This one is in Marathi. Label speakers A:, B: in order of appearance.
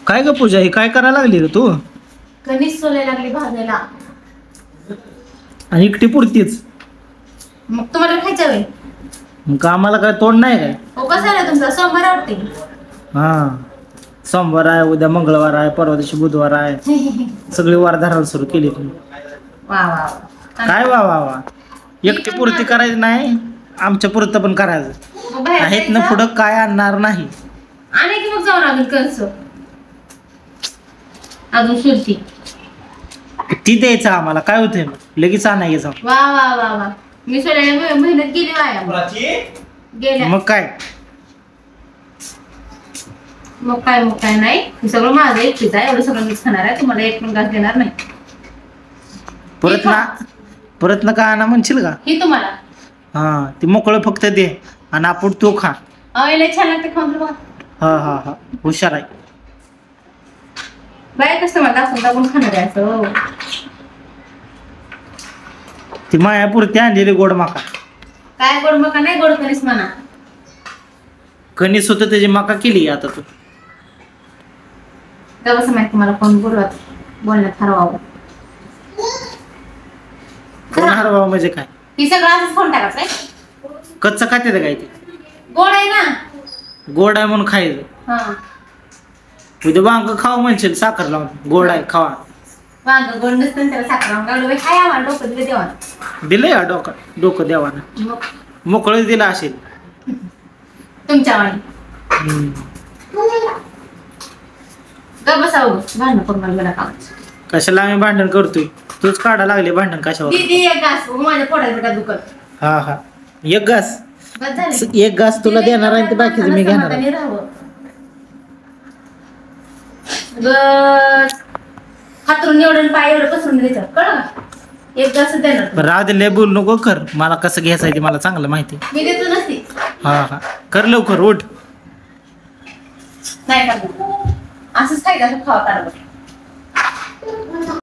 A: काय ग पूजा, हे काय करायला लागली ग तू?
B: कणीस सोलायला लागली भाजायला.
A: आणि एकटी पुरतीच?
B: मग तुम्हाला खायचं वेळ
A: मग आम्हाला काय तोंड नाही काय?
B: हो कसा आहे तुमचा सोमवार वाटते.
A: हा, सोमवार आहे, उद्या मंगळवार आहे, परवा दिवशी बुधवार आहे. सगळी वार धरायला सुरू केली तुम्ही.
B: वा वा वा.
A: काय वा वा वा. एकटी पुरती करायची नाही, आमच्या पुरतं पण करायचं.
B: मग बाहेर
A: आहेत ना,
B: जायचं?
A: पुढं काय आणणार नाही.
B: आणि की मग जाऊन अजून कंस अजून सुरती
A: ती द्यायचं आम्हाला, काय होतंय मग लगेच आणायचं.
B: वा वा वा वा. मी सोलायला मेहनत गेली वाया गेल्या.
A: मग काय
B: मग काय नाही. हे सगळं माझं एकटीच आहे. एवढं सगळं मीच खाणार आहे. तुम्हाला एक पण घास देणार नाही.
A: परत ना का आणा म्हणशील का?
B: ही तुम्हाला
A: हा, ती मोकळं फक्त दे आणि आपण तो खा.
B: लय छान लागते खाऊन बघा.
A: हा हा हा, हुशार आहे.
B: बाय कसं मला असं टाकून खाणार आहे असं.
A: ती मायापुरती आणलेली गोड माका.
B: काय गोड मका नाही, गोड कणीस म्हणा.
A: कणीस होतं त्याची माका केली आता तू.
B: कसं माहिती तुम्हाला कोण बोलण्यात हरवावं.
A: कोण हरवा म्हणजे काय?
B: ही सगळं असंच फोन टाकायचं आहे.
A: कच्चं खाते काय ते?
B: गोड आहे ना.
A: गोड आहे म्हणून खायचं.
B: हा,
A: उद्या वांग खाऊ म्हणशील साखर लावून, गोड आहे खावा.
B: वांग गोड नसतं त्याला साखर लावून गावलं बाई. काय आम्हाला डोकं दिलं देवा.
A: दिलंय या डोकं देवानं.
B: मग
A: मोकळं दिलं असेल.
B: तुमच्या वाणी ग बसावं. भांडण करून मला गेला कामाचं.
A: कशाला आम्ही भांडण करतोय? तूच काढा लागले भांडण कशावर?
B: दीदी एक घास माझ्या पोटात बिटात दुखत.
A: हा हा, एक घास.
B: बस झालं.
A: एक घास तुला देणार आहे, ते बाकीचं मी घेणार आहे.
B: समाधानी राहावं. बस हातरून एवढं पाय एवढं पसरून द्यायचं कळलं का? एक घास देणार.
A: पण राहू दे, लय बोल नको कर. मला कसं घ्यायचं आहे ते मला चांगलं माहिती.
B: मी देतो नसती.
A: हा हा, कर लवकर, उठ.
B: नाही का असंच खायचं, असं खावा काढ.